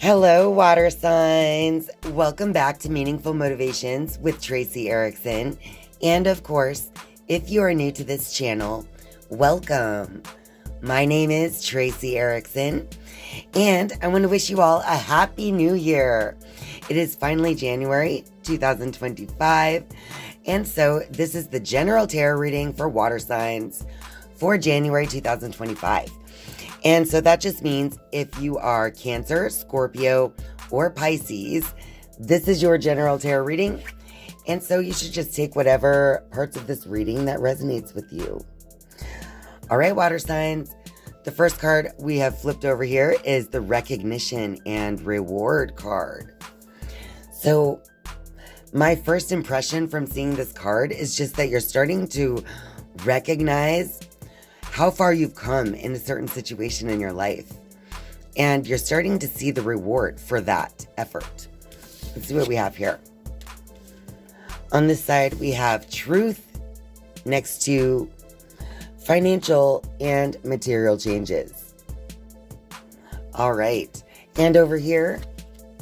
Hello, water signs. Welcome back to Meaningful Motivations with Tracy Erickson. And of course, if you are new to this channel, welcome. My name is Tracy Erickson, and I want to wish you all a happy new year. It is finally January 2025, and so this is the general tarot reading for water signs for January 2025. And so that just means if you are Cancer, Scorpio, or Pisces, this is your general tarot reading. And so you should just take whatever parts of this reading that resonates with you. All right, water signs. The first card we have flipped over here is the Recognition and Reward card. So my first impression from seeing this card is just that you're starting to recognize how far you've come in a certain situation in your life. And you're starting to see the reward for that effort. Let's see what we have here. On this side, we have truth next to financial and material changes. All right. And over here,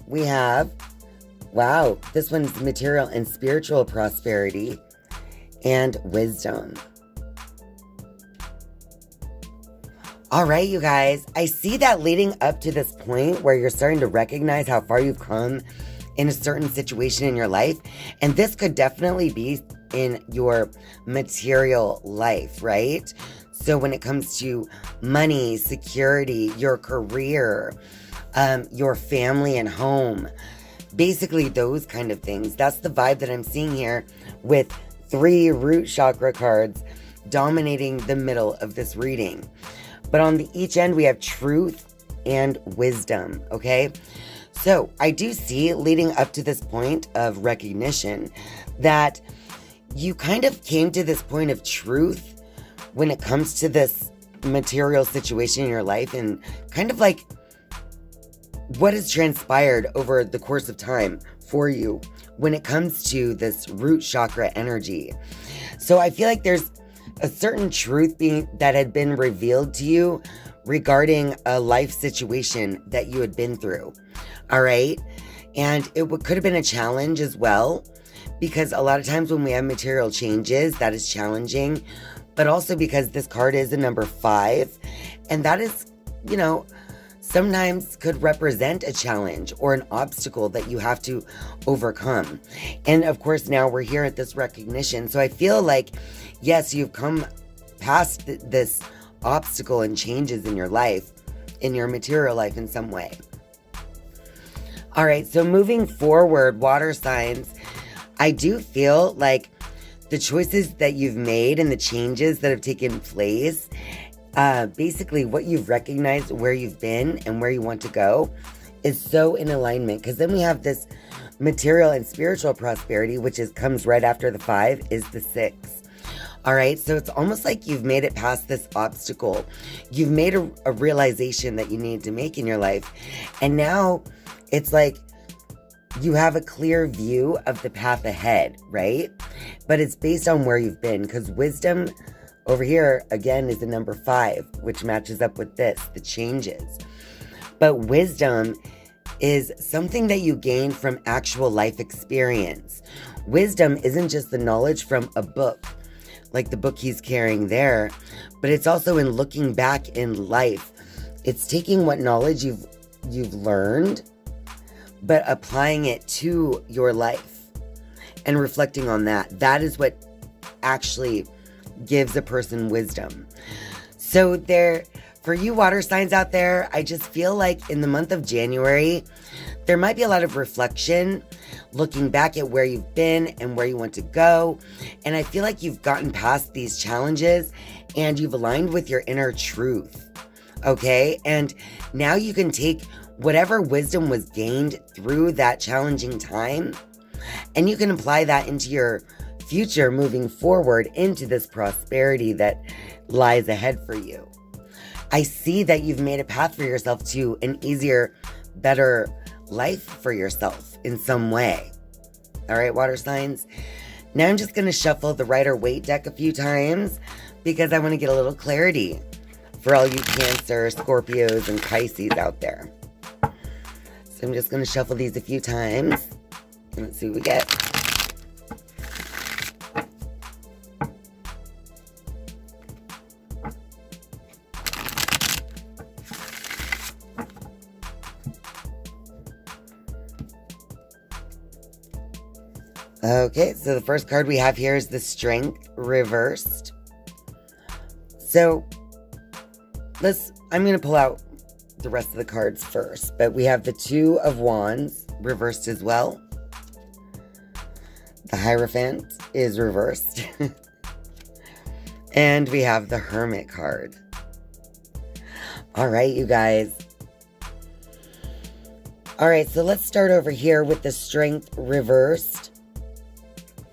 we have, wow, this one's material and spiritual prosperity and wisdom. All right, you guys, I see that leading up to this point where you're starting to recognize how far you've come in a certain situation in your life. And this could definitely be in your material life, right? So when it comes to money, security, your career, your family and home, basically those kind of things. That's the vibe that I'm seeing here with 3 root chakra cards dominating the middle of this reading. But on each end, we have truth and wisdom, okay? So I do see, leading up to this point of recognition, that you kind of came to this point of truth when it comes to this material situation in your life, and kind of like what has transpired over the course of time for you when it comes to this root chakra energy. So I feel like there's a certain truth that had been revealed to you regarding a life situation that you had been through. All right. And it could have been a challenge as well, because a lot of times when we have material changes, that is challenging, but also because this card is a number 5. And that is, sometimes could represent a challenge or an obstacle that you have to overcome. And of course, now we're here at this recognition. So I feel like, yes, you've come past this obstacle and changes in your life, in your material life in some way. All right, so moving forward, water signs, I do feel like the choices that you've made and the changes that have taken place, basically what you've recognized, where you've been and where you want to go, is so in alignment. Because then we have this material and spiritual prosperity, which comes right after the 5, is the 6. All right, so it's almost like you've made it past this obstacle. You've made a realization that you needed to make in your life. And now it's like you have a clear view of the path ahead, right? But it's based on where you've been, because wisdom over here, again, is the number 5, which matches up with this, the changes. But wisdom is something that you gain from actual life experience. Wisdom isn't just the knowledge from a book, like the book he's carrying there, but it's also in looking back in life. It's taking what knowledge you've learned, but applying it to your life and reflecting on that. That is what actually gives a person wisdom. So for you water signs out there, I just feel like in the month of January, there might be a lot of reflection, looking back at where you've been and where you want to go. And I feel like you've gotten past these challenges and you've aligned with your inner truth. Okay. And now you can take whatever wisdom was gained through that challenging time, and you can apply that into your future moving forward into this prosperity that lies ahead for you. I see that you've made a path for yourself to an easier, better life for yourself in some way. All right, water signs. Now I'm just going to shuffle the Rider-Waite deck a few times because I want to get a little clarity for all you Cancer, Scorpios, and Pisces out there. So I'm just going to shuffle these a few times. And let's see what we get. Okay, so the first card we have here is the Strength reversed. So I'm going to pull out the rest of the cards first, but we have the Two of Wands reversed as well. The Hierophant is reversed. And we have the Hermit card. All right, you guys. All right, so let's start over here with the Strength reversed.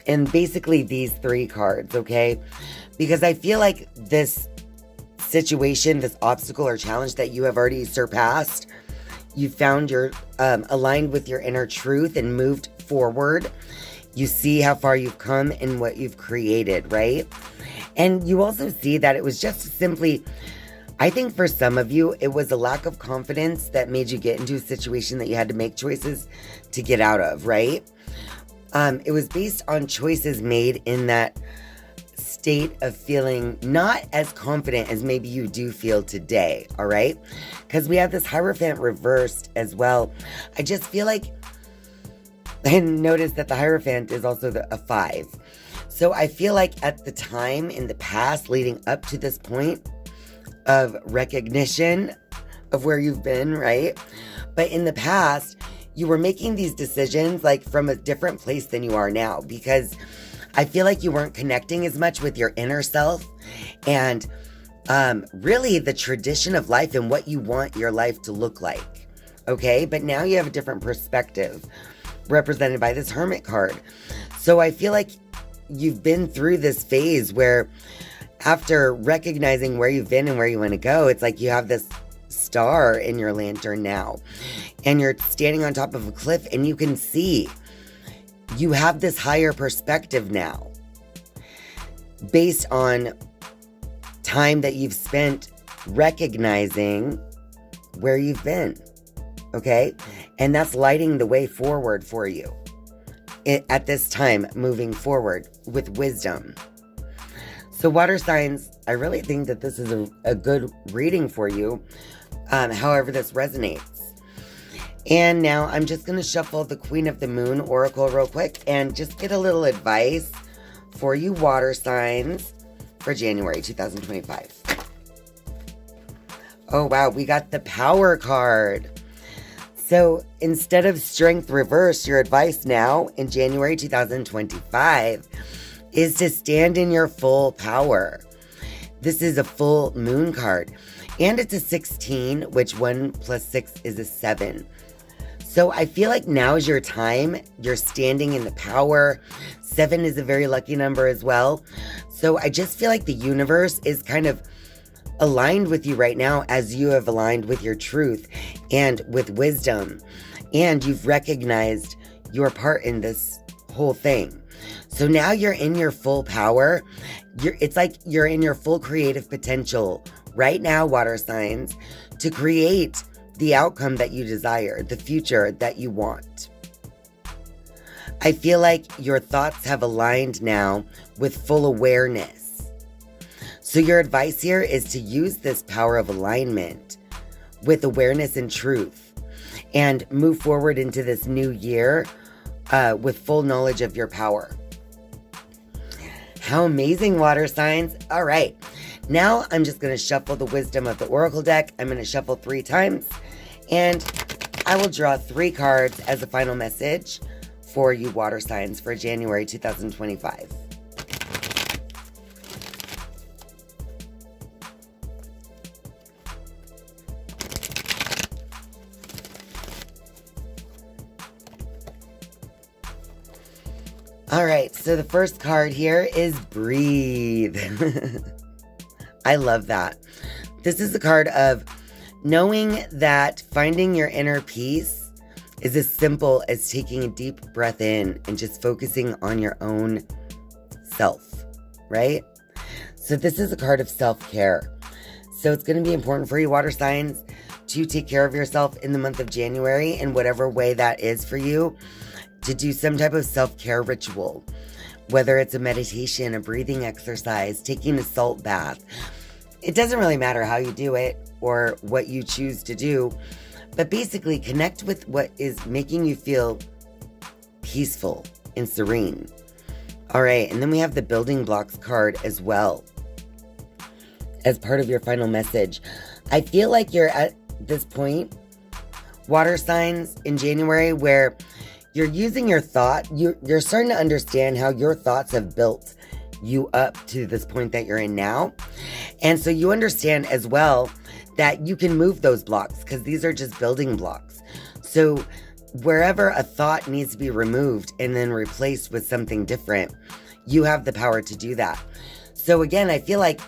And basically these three cards, okay? Because I feel like this situation, this obstacle or challenge that you have already surpassed, you found your aligned with your inner truth and moved forward. You see how far you've come and what you've created, right? And you also see that it was just simply, I think for some of you, it was a lack of confidence that made you get into a situation that you had to make choices to get out of, right? It was based on choices made in that state of feeling not as confident as maybe you do feel today, all right? Because we have this Hierophant reversed as well. I just feel like, I noticed that the Hierophant is also a 5. So I feel like at the time in the past leading up to this point of recognition of where you've been, right? But in the past, you were making these decisions like from a different place than you are now, because I feel like you weren't connecting as much with your inner self and really the tradition of life and what you want your life to look like. Okay, but now you have a different perspective represented by this Hermit card. So I feel like you've been through this phase where after recognizing where you've been and where you want to go, it's like you have this star in your lantern now. And you're standing on top of a cliff and you can see you have this higher perspective now based on time that you've spent recognizing where you've been. Okay? And that's lighting the way forward for you at this time, moving forward with wisdom. So water signs, I really think that this is a good reading for you, however this resonates. And now I'm just going to shuffle the Queen of the Moon Oracle real quick and just get a little advice for you water signs for January 2025. Oh, wow. We got the Power card. So instead of Strength reverse, your advice now in January 2025 is to stand in your full power. This is a full moon card. And it's a 16, which 1 + 6 is a 7. So I feel like now is your time. You're standing in the power. 7 is a very lucky number as well. So I just feel like the universe is kind of aligned with you right now as you have aligned with your truth and with wisdom. And you've recognized your part in this whole thing. So now you're in your full power. It's like you're in your full creative potential right now, water signs, to create the outcome that you desire, the future that you want. I feel like your thoughts have aligned now with full awareness. So your advice here is to use this power of alignment with awareness and truth and move forward into this new year with full knowledge of your power. How amazing, water signs. All right. Now I'm just going to shuffle the wisdom of the Oracle deck. I'm going to shuffle 3 times. And I will draw 3 cards as a final message for you water signs for January 2025. All right, so the first card here is Breathe. I love that. This is the card of knowing that finding your inner peace is as simple as taking a deep breath in and just focusing on your own self, right? So this is a card of self-care. So it's going to be important for you, water signs, to take care of yourself in the month of January in whatever way that is for you, to do some type of self-care ritual, whether it's a meditation, a breathing exercise, taking a salt bath. It doesn't really matter how you do it or what you choose to do, but basically connect with what is making you feel peaceful and serene. All right, and then we have the building blocks card as well as part of your final message. I feel like you're at this point, water signs, in January, where you're using your thought. You're starting to understand how your thoughts have built you up to this point that you're in now. And so you understand as well that you can move those blocks because these are just building blocks. So wherever a thought needs to be removed and then replaced with something different, you have the power to do that. So again, I feel like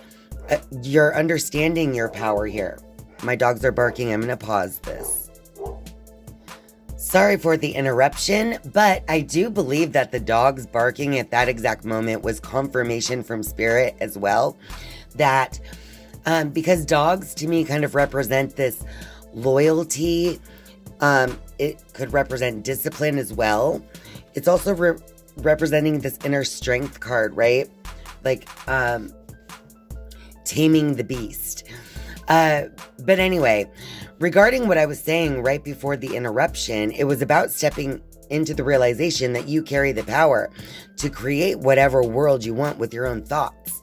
you're understanding your power here. My dogs are barking. I'm going to pause this. Sorry for the interruption, but I do believe that the dogs barking at that exact moment was confirmation from spirit as well. That because dogs to me kind of represent this loyalty. It could represent discipline as well. It's also representing this inner strength card, right? Like taming the beast. But anyway, regarding what I was saying right before the interruption, it was about stepping into the realization that you carry the power to create whatever world you want with your own thoughts.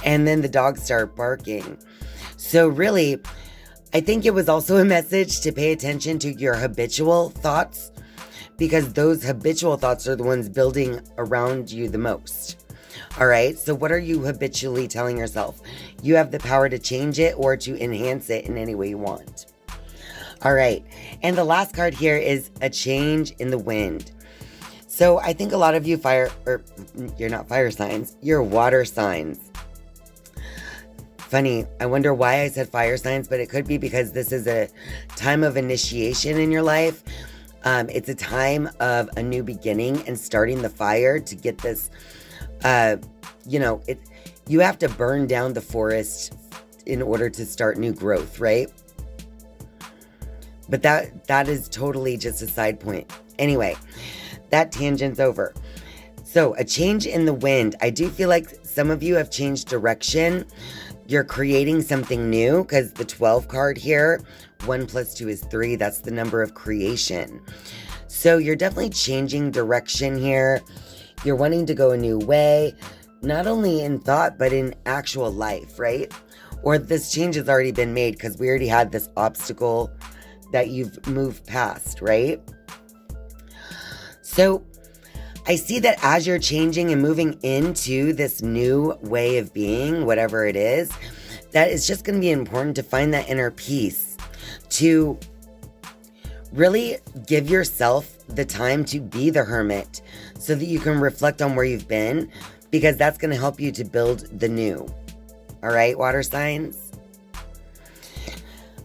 And then the dogs start barking. So really, I think it was also a message to pay attention to your habitual thoughts, because those habitual thoughts are the ones building around you the most. All right, so what are you habitually telling yourself? You have the power to change it or to enhance it in any way you want. All right, and the last card here is a change in the wind. So I think a lot of you you're not fire signs, you're water signs. Funny, I wonder why I said fire signs, but it could be because this is a time of initiation in your life. It's a time of a new beginning and starting the fire to get this. You have to burn down the forest in order to start new growth, right? But that is totally just a side point. Anyway, that tangent's over. So a change in the wind. I do feel like some of you have changed direction. You're creating something new because the 12 card here, 1 + 2 is 3. That's the number of creation. So you're definitely changing direction here. You're wanting to go a new way, not only in thought, but in actual life, right? Or this change has already been made because we already had this obstacle that you've moved past, right? So I see that as you're changing and moving into this new way of being, whatever it is, that it's just going to be important to find that inner peace, to really give yourself the time to be the hermit so that you can reflect on where you've been, because that's going to help you to build the new. All right, water signs?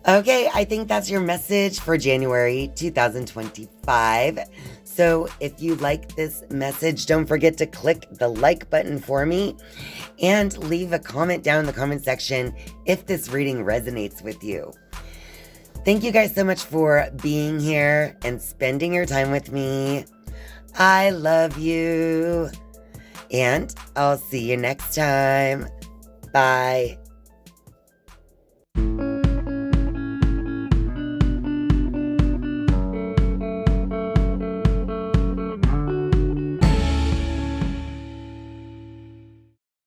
Okay, I think that's your message for January 2025. So if you like this message, don't forget to click the like button for me and leave a comment down in the comment section if this reading resonates with you. Thank you guys so much for being here and spending your time with me. I love you. And I'll see you next time. Bye.